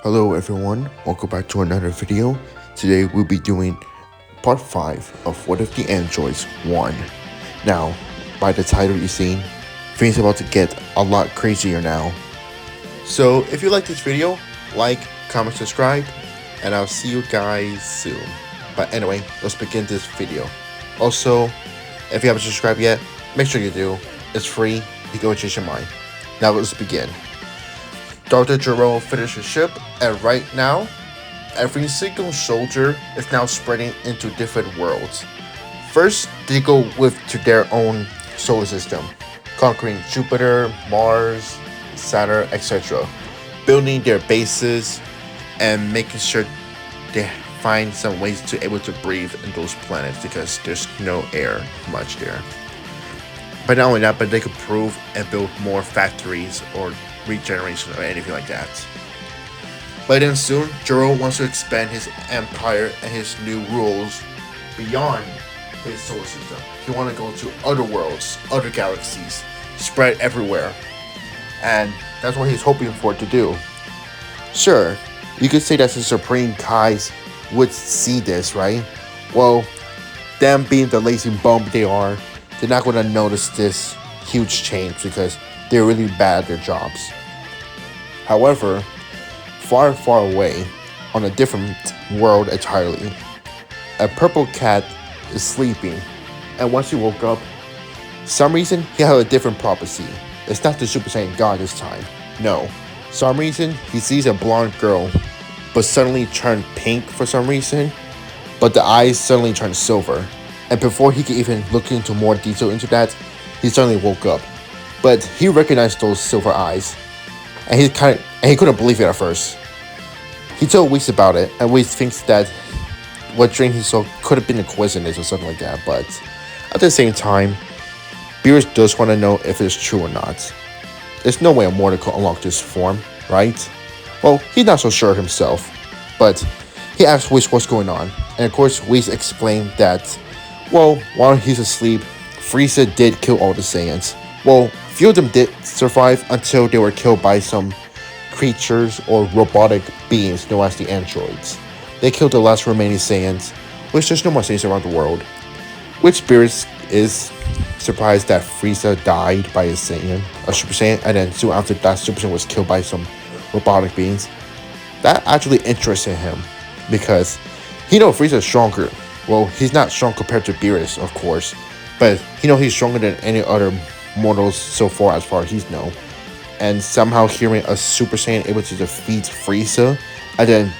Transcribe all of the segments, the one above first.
Hello everyone, welcome back to another video. Today we'll be doing part 5 of What If the Androids Won. Now, by the title you've seen, things are about to get a lot crazier now. So if you like this video, like, comment, subscribe, and I'll see you guys soon. But anyway, let's begin this video. Also, if you haven't subscribed yet, make sure you do. It's free, you can change your mind. Now let's begin. Dr. Gero finished his ship, and right now, every single soldier is now spreading into different worlds. First, they go to their own solar system, conquering Jupiter, Mars, Saturn, etc., building their bases and making sure they find some ways to able to breathe in those planets because there's no air much there. But not only that, but they could prove and build more factories or regeneration or anything like that. But then soon, Gero wants to expand his empire and his new rules beyond his solar system. He wants to go to other worlds, other galaxies, spread everywhere. And that's what he's hoping for to do. Sure, you could say that the Supreme Kais would see this, right? Well, them being the lazy bum they are, they're not going to notice this huge change because they're really bad at their jobs. However, far, far away, on a different world entirely, a purple cat is sleeping, and once he woke up, some reason he had a different prophecy. It's not the Super Saiyan God this time. No. Some reason he sees a blonde girl, but suddenly turned pink for some reason, but the eyes suddenly turned silver. And before he could even look into more detail into that, he suddenly woke up. But he recognized those silver eyes, and he couldn't believe it at first. He told Whis about it, and Whis thinks that what dream he saw could have been a coincidence or something like that. But at the same time, Beerus does want to know if it's true or not. There's no way a mortal could unlock this form, right? Well, he's not so sure himself, but he asks Whis what's going on, and of course Whis explained that, well, while he's asleep, Frieza did kill all the Saiyans. Well, few of them did survive until they were killed by some creatures or robotic beings known as the androids. They killed the last remaining Saiyans, which there's no more Saiyans around the world. Which Beerus is surprised that Frieza died by a Saiyan, a Super Saiyan, and then soon after that Super Saiyan was killed by some robotic beings. That actually interested him because he knows Frieza is stronger. Well, he's not strong compared to Beerus, of course, but he knows he's stronger than any other mortals so far as he's known. And somehow hearing a Super Saiyan able to defeat Frieza, and then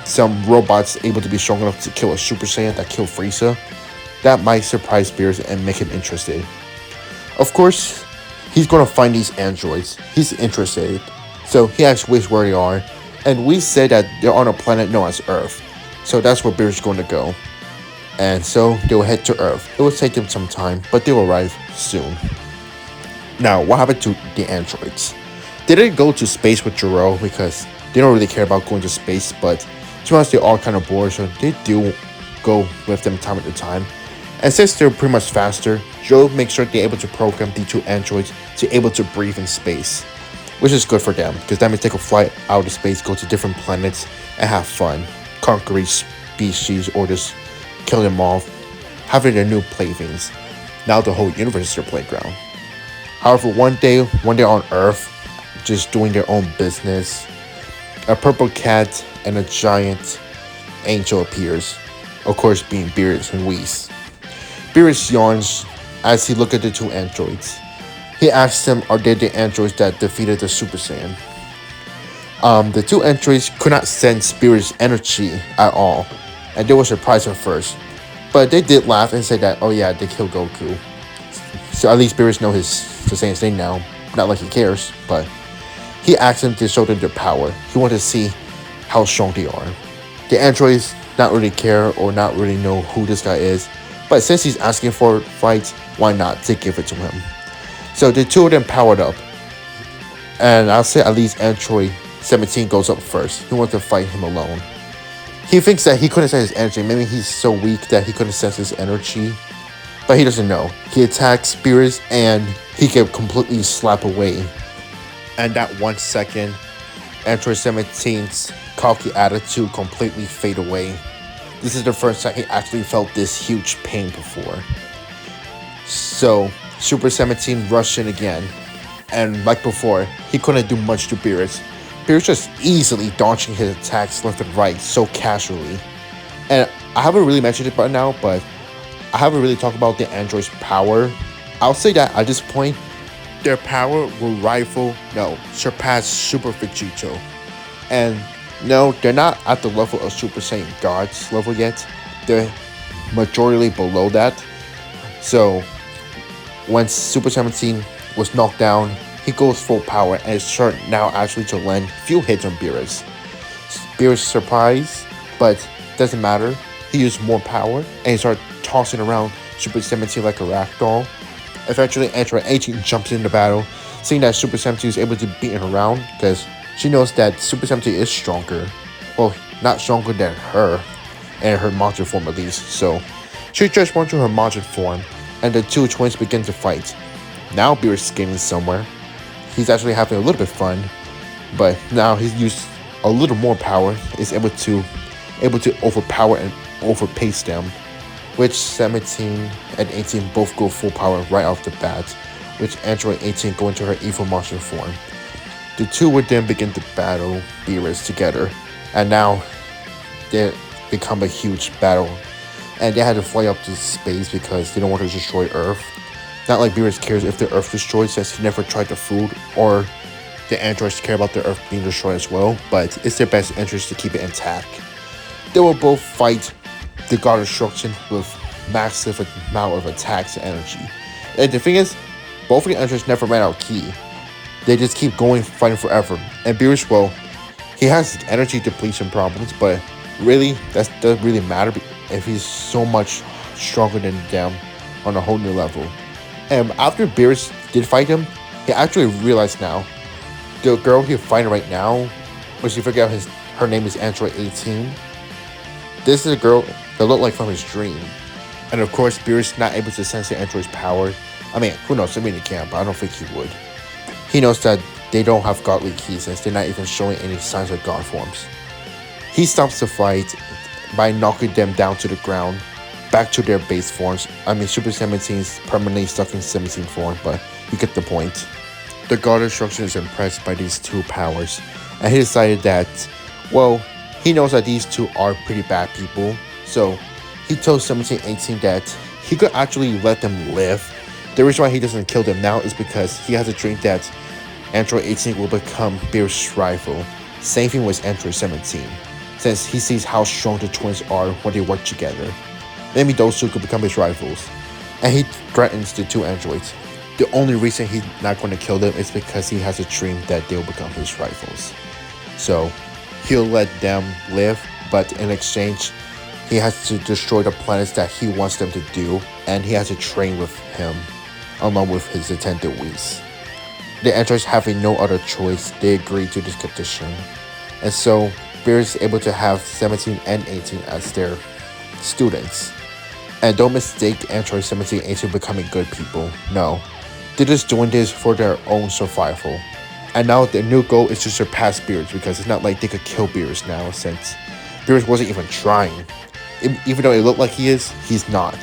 some robots able to be strong enough to kill a Super Saiyan that killed Frieza, that might surprise Beerus and make him interested. Of course, he's going to find these androids. He's interested. So he asks Whis where they are, and we said that they're on a planet known as Earth. So that's where Beerus is going to go. And so they will head to Earth. It will take them some time, but they will arrive soon. Now, what happened to the androids? They didn't go to space with Gero because they don't really care about going to space, but to be honest, they're all kind of bored, so they do go with them time at a time. And since they're pretty much faster, Gero makes sure they're able to program the two androids to able to breathe in space, which is good for them because that means they can fly out of space, go to different planets, and have fun, conquer each species, or just kill them off, having their new playthings. Now the whole universe is their playground. However, one day on Earth, just doing their own business, a purple cat and a giant angel appears, of course being Beerus and Whis. Beerus yawns as he looks at the two androids. He asks them, are they the androids that defeated the Super Saiyan? The two androids could not sense Beerus' energy at all, and they were surprised at first. But they did laugh and say that, oh yeah, they killed Goku. So at least Beerus knows the Saiyan's name now. Not like he cares, but he asked them to show them their power. He wanted to see how strong they are. The androids not really care or not really know who this guy is, but since he's asking for fights, why not to give it to him? So the two of them powered up, and I'll say at least Android 17 goes up first. He wants to fight him alone. He thinks that he couldn't sense his energy. Maybe he's so weak that he couldn't sense his energy. But he doesn't know. He attacks Beerus and he can completely slap away. And that 1 second, Android 17's cocky attitude completely fade away. This is the first time he actually felt this huge pain before. So, Super 17 rushed in again, and like before, he couldn't do much to Beerus. Beerus just easily dodging his attacks left and right so casually. And I haven't really mentioned it by now, but I haven't really talked about the android's power. I'll say that at this point, their power will surpass Super Vegito. And no, they're not at the level of Super Saiyan God's level yet. They're majorly below that. So, when Super 17 was knocked down, he goes full power and is starting now actually to land few hits on Beerus. Beerus surprised, but doesn't matter. He used more power and he started tossing around Super 17 like a ragdoll. Eventually, Android 18 jumps into battle, seeing that Super 17 is able to beat him around because she knows that Super 17 is stronger. Well, not stronger than her, and her Majin form at least. So, she just went to her Majin form, and the two twins begin to fight. Now Beerus is getting somewhere. He's actually having a little bit fun, but now he's used a little more power, is able to overpower and overpace them, which 17 and 18 both go full power right off the bat, which Android 18 go into her evil Majin form. The two would then begin to battle Beerus together, and now they become a huge battle, and they had to fly up to space because they don't want to destroy Earth. Not like Beerus cares if the Earth destroyed, since he never tried the food, or the androids care about the Earth being destroyed as well, but it's their best interest to keep it intact. They will both fight the God of Destruction with massive amount of attacks and energy. And the thing is, both of the androids never ran out of ki. They just keep going, fighting forever. And Beerus, well, he has energy depletion problems, but really, that doesn't really matter if he's so much stronger than them on a whole new level. And after Beerus did fight him, he actually realized now, the girl he's fighting right now, which you forget her name is Android 18, this is a girl that looked like from his dream. And of course, Beerus not able to sense the android's power. I mean, who knows, I mean he can, but I don't think he would. He knows that they don't have godly ki since they're not even showing any signs of god forms. He stops the fight by knocking them down to the ground, back to their base forms. I mean, Super 17 is permanently stuck in 17 form, but you get the point. The God of Destruction is impressed by these two powers, and he decided that, well, he knows that these two are pretty bad people, so he told 1718 that he could actually let them live. The reason why he doesn't kill them now is because he has a dream that Android 18 will become Beerus' rival. Same thing with Android 17, since he sees how strong the twins are when they work together. Maybe those two could become his rivals. And he threatens the two androids. The only reason he's not going to kill them is because he has a dream that they'll become his rivals. So he'll let them live, but in exchange, he has to destroy the planets that he wants them to do, and he has to train with him, along with his attendant Whis. The androids having no other choice, they agree to this condition. And so, Beerus is able to have 17 and 18 as their students. And don't mistake Android 17 and 18 becoming good people. No. They're just doing this for their own survival. And now their new goal is to surpass Beerus, because it's not like they could kill Beerus now, since Beerus wasn't even trying. Even though it looked like he is, he's not.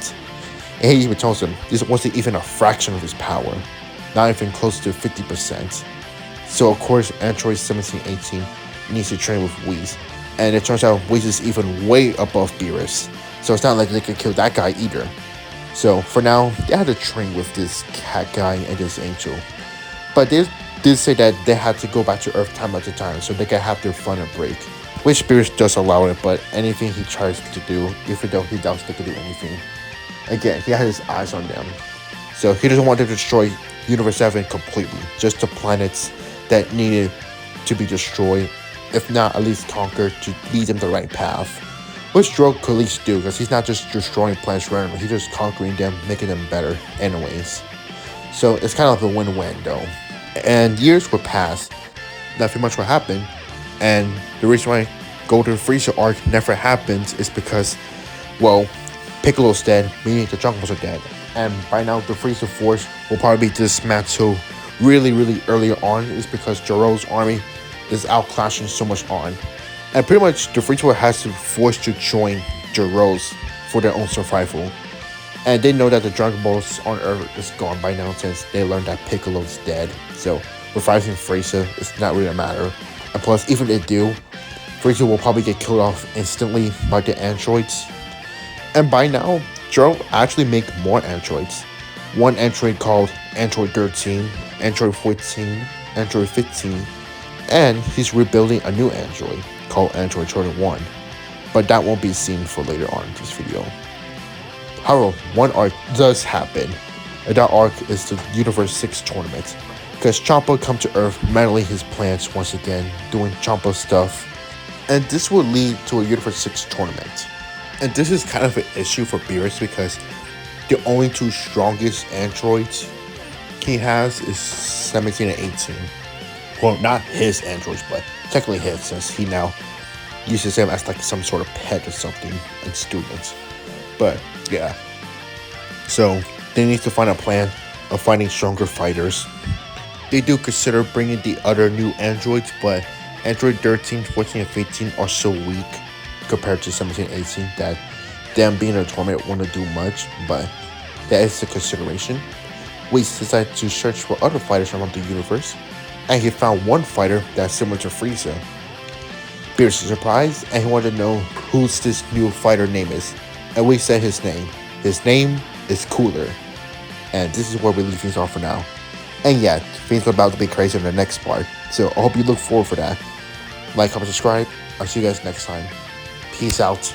And he even tells them this wasn't even a fraction of his power. Not even close to 50%. So of course, Android 1718 needs to train with Whis. And it turns out Whis is even way above Beerus. So it's not like they could kill that guy either. So for now, they had to train with this cat guy and this angel. But they did say that they had to go back to Earth time at a time so they could have their fun and break. Which Beerus does allow it, but anything he tries to do, even though he doubts they could do anything, again, he has his eyes on them. So he doesn't want to destroy Universe 7 completely, just the planets that needed to be destroyed, if not at least conquered, to lead them the right path. Which Droid could at least do, because he's not just destroying planets randomly, he's just conquering them, making them better anyways. So it's kind of a win-win though. And years would pass, nothing much would happen, and the reason why Golden Frieza arc never happens is because, well, Piccolo's dead, meaning the Chunks are dead. And by now, the Frieza Force will probably be dismantled really early on, is because Gero's army is outclassing so much on. And pretty much the Frieza has to force to join Geros for their own survival. And they know that the Dragon Balls on Earth is gone by now since they learned that Piccolo's dead. So reviving Frieza is not really a matter. And plus, even if they do, Frieza will probably get killed off instantly by the androids. And by now, Gero actually make more androids. One android called Android 13, Android 14, Android 15, and he's rebuilding a new android called Android 31. But that won't be seen for later on in this video. However, one arc does happen, and that arc is the Universe 6 tournament. Because Champa comes to Earth meddling his plans once again, doing Champa stuff. And this will lead to a Universe 6 tournament. And this is kind of an issue for Beerus because the only two strongest androids he has is 17 and 18. Well, not his androids, but technically his, since he now uses him as like some sort of pet or something in students. But yeah, so they need to find a plan of finding stronger fighters. They do consider bringing the other new androids, but Android 13, 14, and 15 are so weak compared to 17 and 18 that them being in a tournament won't do much, but that is a consideration. Whis decided to search for other fighters around the universe, and he found one fighter that's similar to Frieza. Beerus is surprised, and he wanted to know who's this new fighter name is, and we said his name. His name is Cooler, and this is where we leave things off for now. And yeah, things are about to be crazy in the next part, so I hope you look forward for that. Like, comment, subscribe. I'll see you guys next time. Peace out.